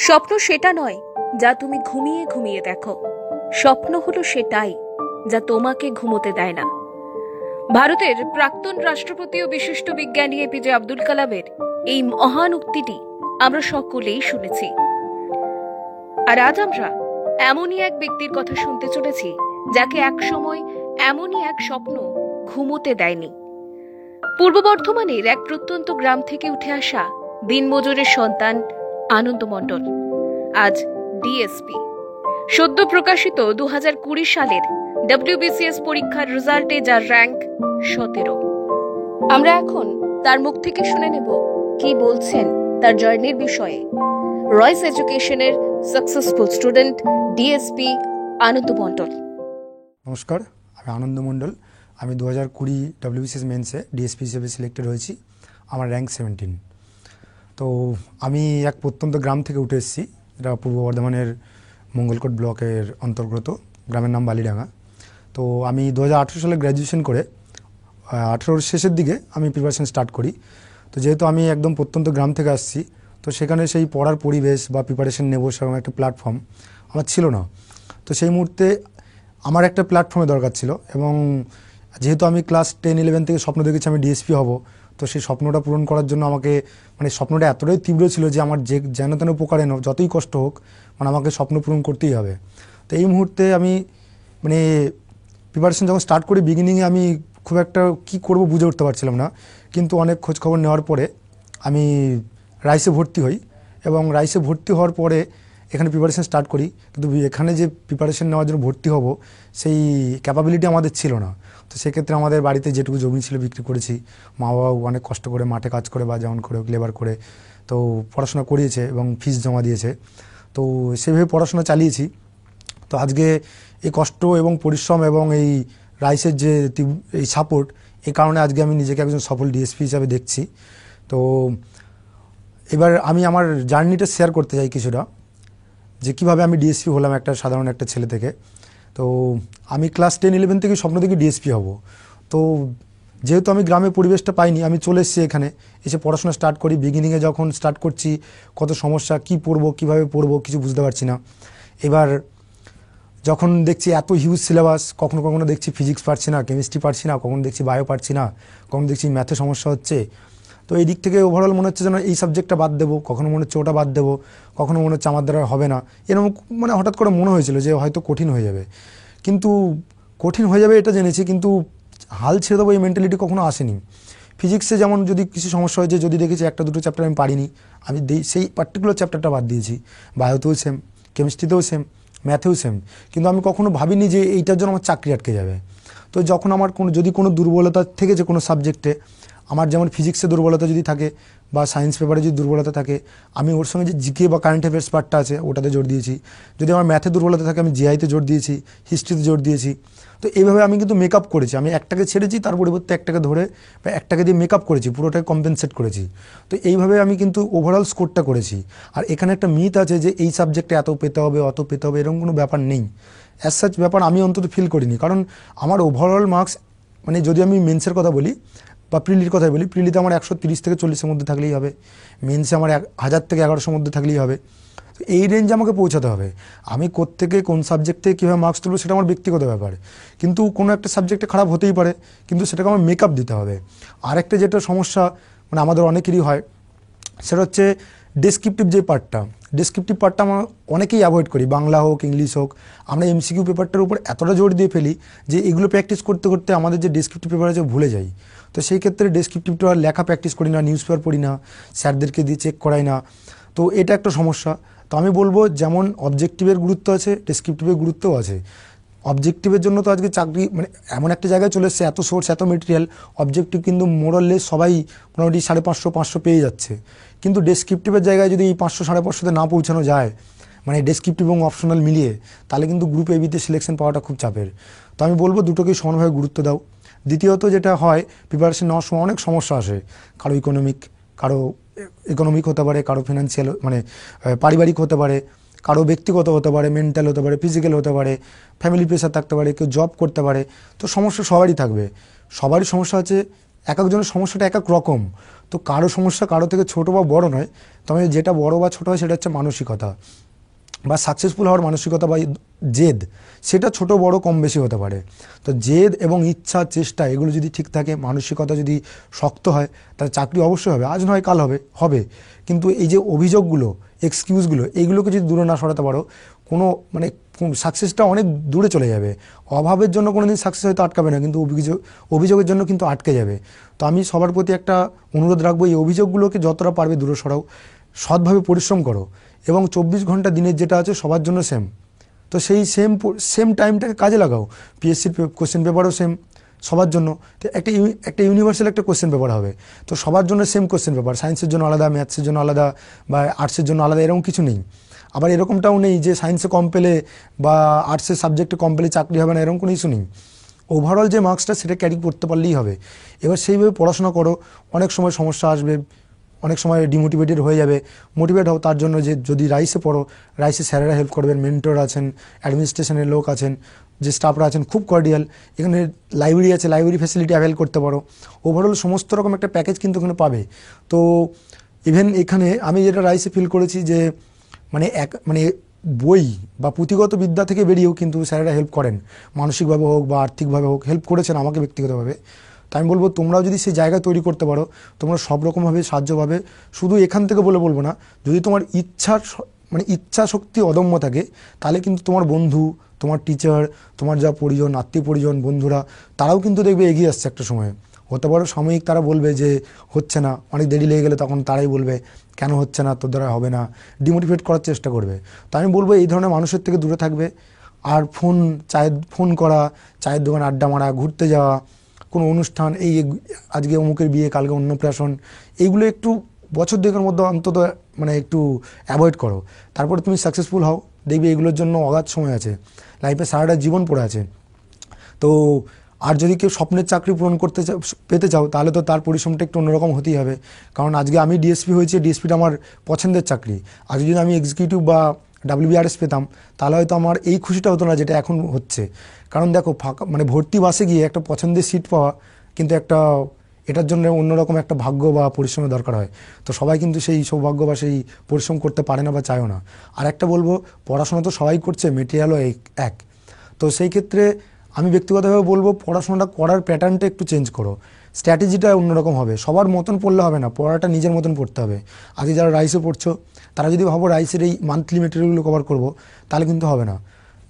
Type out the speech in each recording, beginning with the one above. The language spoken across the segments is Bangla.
স্বপ্ন সেটা নয় যা তুমি ঘুমিয়ে ঘুমিয়ে দেখো, স্বপ্ন হলো সেটাই যা তোমাকে ঘুমোতে দেয় না। ভারতের প্রাক্তন রাষ্ট্রপতি ও বিশিষ্ট বিজ্ঞানী এপিজে আব্দুল কালামের এই মহান উক্তিটি আমরা সকলেই শুনেছি। আর আজ আমরা এমনই এক ব্যক্তির কথা শুনতে চলেছি যাকে একসময় এমনই এক স্বপ্ন ঘুমোতে দেয়নি। পূর্ব বর্ধমানের এক প্রত্যন্ত গ্রাম থেকে উঠে আসা দিনমজুরের সন্তান আনন্দ মণ্ডল আজ ডিএসপি। সদ্য প্রকাশিত 2020 সালের WBCS পরীক্ষার রেজাল্টে যার র্যাঙ্ক 17। আমরা এখন তার মুখ থেকে শুনে নেব কি বলছেন তার জার্নির বিষয়ে রয়েস এডুকেশনের সাকসেসফুল স্টুডেন্ট ডিএসপি আনন্দ মণ্ডল। নমস্কার, আমি আনন্দ মণ্ডল। আমি 2020 WBCS মেন্সে ডিএসপি হিসেবে সিলেক্টেড হয়েছি। আমার র্যাঙ্ক 17। তো আমি এক প্রত্যন্ত গ্রাম থেকে উঠে এসেছি, এটা পূর্ব বর্ধমানের মঙ্গলকোট ব্লকের অন্তর্গত, গ্রামের নাম বালিডাঙ্গা। তো আমি 2018 সালে গ্র্যাজুয়েশন করে 18 শেষের দিকে আমি প্রিপারেশন স্টার্ট করি। তো যেহেতু আমি একদম প্রত্যন্ত গ্রাম থেকে আসছি, তো সেখানে সেই পড়ার পরিবেশ বা প্রিপারেশন নেব সেরকম একটা প্ল্যাটফর্ম আমার ছিল না। তো সেই মুহূর্তে আমার একটা প্ল্যাটফর্মের দরকার ছিল, এবং যেহেতু আমি ক্লাস 10-11 থেকে স্বপ্ন দেখেছি আমি ডিএসপি হব, তো সেই স্বপ্নটা পূরণ করার জন্য আমাকে স্বপ্নটা এতটাই তীব্র ছিল যে আমার যেন তেন প্রকারে যতই কষ্ট হোক আমাকে স্বপ্ন পূরণ করতেই হবে। তো এই মুহূর্তে আমি প্রিপারেশন যখন স্টার্ট করি, বিগিনিংয়ে আমি খুব একটা কি করব বুঝে উঠতে পারছিলাম না, কিন্তু অনেক খোঁজখবর নেওয়ার পরে আমি রাইসে ভর্তি হই, এবং রাইসে ভর্তি হওয়ার পরে এখানে প্রিপারেশন স্টার্ট করি। কিন্তু এখানে যে প্রিপারেশন নেওয়ার জন্য ভর্তি হব সেই ক্যাপাবিলিটি আমাদের ছিল না। তো সেক্ষেত্রে আমাদের বাড়িতে যেটুকু জমি ছিল বিক্রি করেছি, মা বাবাও অনেক কষ্ট করে মাঠে কাজ করে বা যেমন করে লেবার করে তো পড়াশোনা করিয়েছে এবং ফিস জমা দিয়েছে। তো সেভাবে পড়াশোনা চালিয়েছি। তো আজকে এই কষ্ট এবং পরিশ্রম এবং এই রাইসের যে এই সাপোর্ট, এই কারণে আজকে আমি নিজেকে একজন সফল ডিএসপি হিসাবে দেখছি। তো এবার আমি আমার জার্নিটা শেয়ার করতে চাই কিছুটা, যে কীভাবে আমি ডিএসপি হলাম একটা সাধারণ একটা ছেলে থেকে। তো আমি ক্লাস 10-11 থেকে স্বপ্ন থেকে ডিএসপি হব। তো যেহেতু আমি গ্রামে পরিবেশটা পাইনি, আমি চলে এসেছি এখানে, এসে পড়াশোনা স্টার্ট করি। বিগিনিংয়ে যখন স্টার্ট করছি কত সমস্যা, কি পড়বো কীভাবে পড়বো কিছু বুঝতে পারছি না। এবার যখন দেখছি এত হিউজ সিলেবাস, কখনো কখনো দেখছি ফিজিক্স পারছি না, কেমিস্ট্রি পারছি না, কখনো দেখছি বায়ো পারছি না, কখনো দেখছি ম্যাথে সমস্যা হচ্ছে। তো এই দিক থেকে ওভারঅল মনে হচ্ছে যেন এই সাবজেক্টটা বাদ দেবো, কখনো মনে হচ্ছে ওটা বাদ দেবো, কখনো মনে হচ্ছে আমার দ্বারা হবে না। এরকম হঠাৎ করে মনে হয়েছিল যে হয়তো কঠিন হয়ে যাবে। কিন্তু কঠিন হয়ে যাবে এটা জেনেছি, কিন্তু হাল ছেড়ে দেবো এই মেন্টালিটি কখনো আসেনি। ফিজিক্সে যেমন যদি কিছু সমস্যা হয়েছে, যদি দেখেছি একটা দুটো চ্যাপ্টার আমি পারিনি, আমি সেই পার্টিকুলার চ্যাপ্টারটা বাদ দিয়েছি। বায়োতেও সেম, কেমিস্ট্রিতেও সেম, ম্যাথেও সেম। কিন্তু আমি কখনো ভাবিনি যে এইটার জন্য আমার চাকরি আটকে যাবে। তো যখন আমার যদি কোনো দুর্বলতা থেকে যে কোনো সাবজেক্টে, আমার যেমন ফিজিক্সে দুর্বলতা যদি থাকে বা সায়েন্স পেপারে যদি দুর্বলতা থাকে, আমি ওর সঙ্গে যে জিকে বা কারেন্ট অ্যাফেয়ার্স পার্টটা আছে ওটাতে জোর দিয়েছি। যদি আমার ম্যাথে দুর্বলতা থাকে আমি জিআইতে জোর দিয়েছি, হিস্ট্রিতে জোর দিয়েছি। তো এইভাবে আমি কিন্তু মেকআপ করেছি। আমি একটাকে ছেড়েছি, তার পরিবর্তে একটাকে ধরে বা একটাকে দিয়ে মেকআপ করেছি, পুরোটাকে কম্পেনসেট করেছি। তো এইভাবে আমি কিন্তু ওভারঅল স্কোরটা করেছি। আর এখানে একটা মিথ আছে যে এই সাবজেক্টে এত পেতে হবে, অত পেতে হবে, এরকম কোনো ব্যাপার নেই। অ্যাজ সাচ ব্যাপার আমি অন্তত ফিল করিনি, কারণ আমার ওভারঅল মার্কস যদি আমি মেন্সের কথা বলি বা প্রিলির কথাই বলি, প্রিলিতে আমার 130 থেকে 40-এর মধ্যে থাকলেই হবে, মেন্সে আমার 1000 থেকে 1100-এর মধ্যে থাকলেই হবে। তো এই রেঞ্জে আমাকে পৌঁছাতে হবে। আমি কোত্থেকে কোন সাবজেক্টে কীভাবে মার্কস তুলবো সেটা আমার ব্যক্তিগত ব্যাপার, কিন্তু কোনো একটা সাবজেক্টে খারাপ হতেই পারে, কিন্তু সেটাকে আমার মেকআপ দিতে হবে। আরেকটা যেটা সমস্যা আমাদের অনেকেরই হয়, সেটা হচ্ছে ডেসক্রিপটিভ যে পার্টটা, ডেসক্রিপটিভ পার্টটা আমরা অনেকেই অ্যাভয়েড করি, বাংলা হোক ইংলিশ হোক। আমরা এমসিকিউ পেপারটার উপর এতটা জোর দিয়ে ফেলি যে এগুলো প্র্যাকটিস করতে করতে আমাদের যে ডেসক্রিপটিভ পেপার আছে ভুলে যাই। তো সেই ক্ষেত্রে ডেসক্রিপটিভটা লেখা প্র্যাকটিস করি না, নিউজ পেপার পড়ি না, স্যারদেরকে দিয়ে চেক করাই না। তো এটা একটা সমস্যা। তো আমি বলবো যেমন অবজেক্টিভের গুরুত্ব আছে, ডেসক্রিপটিভের গুরুত্বও আছে। অবজেক্টিভের জন্য তো আজকে চাকরি এমন একটা জায়গায় চলে এসছে, এত সোর্স এত মেটেরিয়াল। অবজেক্টিভ কিন্তু মোরাললেস সবাই মোটামুটি 550-500 পেয়ে যাচ্ছে, কিন্তু ডেসক্রিপটিভের জায়গায় যদি এই 500-550-তে না পৌঁছানো যায়, ডেসক্রিপটিভ এবং অপশনাল মিলিয়ে, তাহলে কিন্তু গ্রুপ এবিতে সিলেকশন পাওয়াটা খুব চাপের। তো আমি বলবো দুটোকেই সমানভাবে গুরুত্ব দাও। দ্বিতীয়ত যেটা হয়, প্রিপারেশন নেওয়ার সময় অনেক সমস্যা আসে। কারো ইকোনমিক হতে পারে, কারো ফিনান্সিয়াল পারিবারিক হতে পারে, কারো ব্যক্তিগত হতে পারে, মেন্টাল হতে পারে, ফিজিক্যাল হতে পারে, ফ্যামিলি প্রেশার থাকতে পারে, কেউ জব করতে পারে। তো সমস্যা সবারই থাকবে। সবারই সমস্যা আছে, এক একজনের সমস্যাটা এক এক রকম। তো কারো সমস্যা কারো থেকে ছোট বা বড় নয়, তবে যেটা বড় বা ছোট হয় সেটা হচ্ছে মানসিকতা বা সাকসেসফুল হওয়ার মানসিকতা বা জেদ, সেটা ছোট বড় কম বেশি হতে পারে। তো জেদ এবং ইচ্ছা চেষ্টা এগুলো যদি ঠিক থাকে, মানসিকতা যদি শক্ত হয়, তাহলে চাকরি অবশ্যই হবে, আজ নয় কাল হবে হবে। কিন্তু এই যে অভিযোগগুলো, এক্সকিউজগুলো, এইগুলোকে যদি দূরে না সরাতে পারো, কোনো মানে সাকসেসটা অনেক দূরে চলে যাবে। অভাবের জন্য কোনো দিন সাকসেস হয়তো আটকাবে না, কিন্তু অভিযোগের জন্য কিন্তু আটকে যাবে। তো আমি সবার প্রতি একটা অনুরোধ রাখবো, এই অভিযোগগুলোকে যতটা পারবে দূরে সরাও, সৎভাবে পরিশ্রম করো, এবং 24 ঘন্টা দিনের যেটা আছে সবার জন্য সেম। তো সেই সেম টাইমটাকে কাজে লাগাও। পিএসসির কোশ্চেন পেপারও সেম সবার জন্য, তো একটা ইউনিভার্সাল একটা কোশ্চেন পেপার হবে। তো সবার জন্য সেম কোশ্চেন পেপার, সায়েন্সের জন্য আলাদা, ম্যাথসের জন্য আলাদা, বা আর্টসের জন্য আলাদা, এরকম কিছু নেই। আবার এরকমটাও নেই যে সায়েন্সে কম পেলে বা আর্টসের সাবজেক্টে কম পেলে চাকরি হবে না, এরকম কোনো ইস্যু নেই। ওভারঅল যে মার্কসটা সেটা ক্যারি করতে পারলেই হবে। এবার সেইভাবে পড়াশোনা করো, অনেক সময় সমস্যা আসবে, অনেক সময় ডিমোটিভেটেড হয়ে যাবে, মোটিভেট হও তার জন্য যে যদি রাইসে পড়ো, রাইসে স্যারেরা হেল্প করবেন, মেন্টর আছেন, অ্যাডমিনিস্ট্রেশনের লোক আছেন, যে স্টাফরা আছেন খুব কর্ডিয়াল, এখানে লাইব্রেরি আছে, লাইব্রেরি ফ্যাসিলিটি অ্যাভেল করতে পারো। ওভারঅল সমস্ত রকম একটা প্যাকেজ কিন্তু এখানে পাবে। তো ইভেন এখানে আমি যেটা রাইসে ফিল করেছি যে মানে বই বা পুঁথিগত বিদ্যা থেকে বেরিয়েও কিন্তু স্যারেরা হেল্প করেন, মানসিকভাবে হোক বা আর্থিকভাবে হোক হেল্প করেছেন আমাকে ব্যক্তিগতভাবে। তাই আমি বলবো তোমরাও যদি সেই জায়গা তৈরি করতে পারো, তোমরা সব রকমভাবে সাহায্য পাবে। শুধু এখান থেকে বলবো না, যদি তোমার ইচ্ছা শক্তি অদম্য থাকে, তাহলে কিন্তু তোমার বন্ধু, তোমার টিচার, তোমার যা পরিজন, আত্মীয় পরিজন, বন্ধুরা, তারাও কিন্তু দেখবে এগিয়ে আসছে একটা সময়। হতে পারে সাময়িক তারা বলবে যে হচ্ছে না, অনেক দেরি লেগে গেলে তখন তারাই বলবে কেন হচ্ছে না, তোর দ্বারা হবে না, ডিমোটিভেট করার চেষ্টা করবে। তো আমি বলবো এই ধরনের মানুষের থেকে দূরে থাকবে। আর ফোন করা, চায়ের দোকানে আড্ডা মারা, ঘুরতে যাওয়া, কোনো অনুষ্ঠান, এই আজকে অমুকের বিয়ে, কালকে অন্নপ্রাশন, এইগুলো একটু বছর দুয়েকের মধ্যে অন্তত একটু অ্যাভয়েড করো। তারপরে তুমি সাকসেসফুল হও, দেখবে এগুলোর জন্য অগাধ সময় আছে, লাইফে সারাটা জীবন পড়ে আছে। তো আর যদি কেউ স্বপ্নের চাকরি পূরণ পেতে চাও, তাহলে তো তার পরিশ্রমটা একটু অন্যরকম হতেই হবে। কারণ আজকে আমি ডিএসপি হয়েছি, ডিএসপিটা আমার পছন্দের চাকরি। আজকে যদি আমি এক্সিকিউটিভ বা WBRS পেতাম, তাহলে হয়তো আমার এই খুশিটা হতো না যেটা এখন হচ্ছে। কারণ দেখো, ফাঁকা ভর্তি বাসে গিয়ে একটা পছন্দের সিট পাওয়া কিন্তু এটার জন্য অন্যরকম একটা ভাগ্য বা পরিশ্রমের দরকার হয়। তো সবাই কিন্তু সেই সৌভাগ্য বা সেই পরিশ্রম করতে পারে না বা চায়ও না। আর একটা বলবো, পড়াশোনা তো সবাই করছে, মেটেরিয়ালও এক। তো সেই ক্ষেত্রে আমি ব্যক্তিগতভাবে বলবো, পড়াশোনাটা করার প্যাটার্নটা একটু চেঞ্জ করো, স্ট্র্যাটেজিটা অন্যরকম হবে। সবার মতন পড়লে হবে না, পড়াটা নিজের মতন পড়তে হবে। আজকে যারা রাইসে পড়ছো, তারা যদি ভাবো রাইসের এই মান্থলি মেটেরিয়ালগুলো কভার করবো, তাহলে কিন্তু হবে না।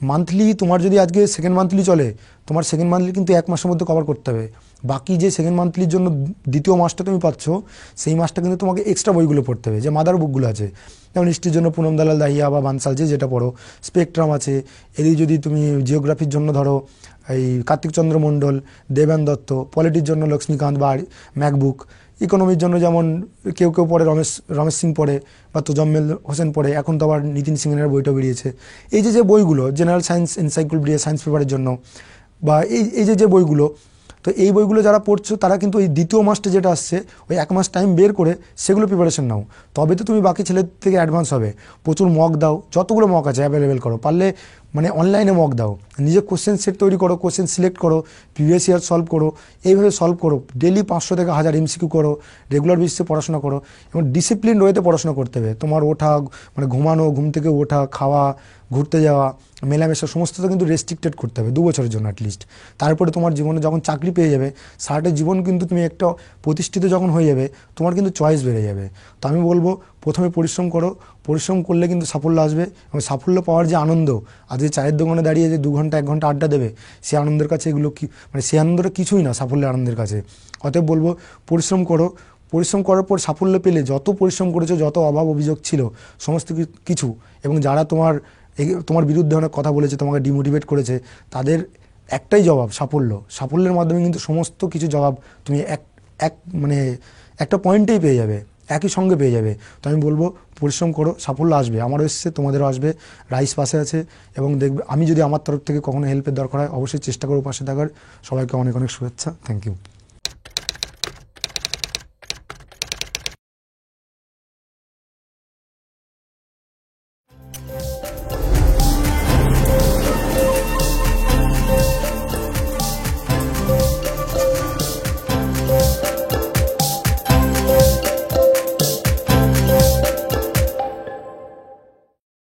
মান্থলি তোমার যদি আজকে সেকেন্ড মান্থলি চলে, তোমার সেকেন্ড মান্থলি কিন্তু 1 মাসের মধ্যে কভার করতে হবে। বাকি যে সেকেন্ড মান্থলির জন্য দ্বিতীয় মাসটা তুমি পাচ্ছ, সেই মাসটা কিন্তু তোমাকে এক্সট্রা বইগুলো পড়তে হবে, যে মাদার বুকগুলো আছে। যেমন হিস্ট্রির জন্য পুনম দালাল দাহিয়া বা বানসাল যেটা পড়ো, স্পেকট্রাম আছে। এরই যদি তুমি জিওগ্রাফির জন্য ধরো এই কার্তিক চন্দ্র মণ্ডল, দেবেন দত্ত, পলিটির জন্য লক্ষ্মীকান্ত বা ম্যাকবুক, ইকোনমির জন্য যেমন কেউ পড়ে রমেশ সিং পড়ে বা তোজাম্মেল হোসেন পড়ে, এখন তো আবার নিতিন সিংহের বইটা বেরিয়েছে। এই যে বইগুলো জেনারেল সায়েন্স এনসাইক্লোপিডিয়া সায়েন্স পেপারের জন্য, বা এই যে বইগুলো, তো এই বইগুলো যারা পড়ছো তারা কিন্তু ওই দ্বিতীয় মাসটা যেটা আসছে, ওই 1 মাস টাইম বের করে সেগুলো প্রিপারেশন নাও, তবে তো তুমি বাকি ছেলের থেকে অ্যাডভান্স হবে। প্রচুর মক দাও, যতগুলো মক আছে অ্যাভেলেবেল করো, পারলে অনলাইনে মক দাও, নিজে কোশ্চেন সেট তৈরি করো, কোশ্চেন সিলেক্ট করো, প্রিভিয়াস ইয়ার সলভ করো, এইভাবে সলভ করো। ডেলি 500 থেকে 1000 MCQ করো, রেগুলার বেসিসে পড়াশোনা করো, এবং ডিসিপ্লিন ওয়েতে পড়াশোনা করতে হবে। তোমার ওঠা, ঘুমানো, ঘুম থেকে ওঠা, খাওয়া, ঘুরতে যাওয়া, মেলামেশা, সমস্তটা কিন্তু রেস্ট্রিক্টেড করতে হবে 2 বছরের জন্য অ্যাটলিস্ট। তারপরে তোমার জীবনে যখন চাকরি পেয়ে যাবে, সারাটা জীবন কিন্তু তুমি একটা প্রতিষ্ঠিত যখন হয়ে যাবে, তোমার কিন্তু চয়েস বেড়ে যাবে। তো আমি বলবো, প্রথমে পরিশ্রম করো, পরিশ্রম করলে কিন্তু সাফল্য আসবে। এবং সাফল্য পাওয়ার যে আনন্দ, আজকে চায়ের দোকানে দাঁড়িয়ে যে 2 ঘন্টা 1 ঘন্টা আড্ডা দেবে, সে আনন্দের কাছে এগুলো কি সেই আনন্দটা কিছুই না সাফল্যের আনন্দের কাছে। অতএব বলবো, পরিশ্রম করো, পরিশ্রম করার পর সাফল্য পেলে যত পরিশ্রম করেছো, যত অভাব অভিযোগ ছিল সমস্ত কিছু, এবং যারা তোমার বিরুদ্ধে অনেক কথা বলেছে, তোমাকে ডিমোটিভেট করেছে, তাদের একটাই জবাব সাফল্যের মাধ্যমে কিন্তু সমস্ত কিছু জবাব তুমি একটা পয়েন্টেই পেয়ে যাবে, একই সঙ্গে পেয়ে যাবে। তো আমি বলবো, পরিশ্রম করো, সাফল্য আসবে, আমারও এসছে, তোমাদেরও আসবে। রাইস পাশে আছে, এবং দেখবে আমি যদি আমার তরফ থেকে কখনো হেল্পের দরকার হয়, অবশ্যই চেষ্টা করবো পাশে থাকার। সবাইকে অনেক অনেক শুভেচ্ছা, থ্যাংক ইউ।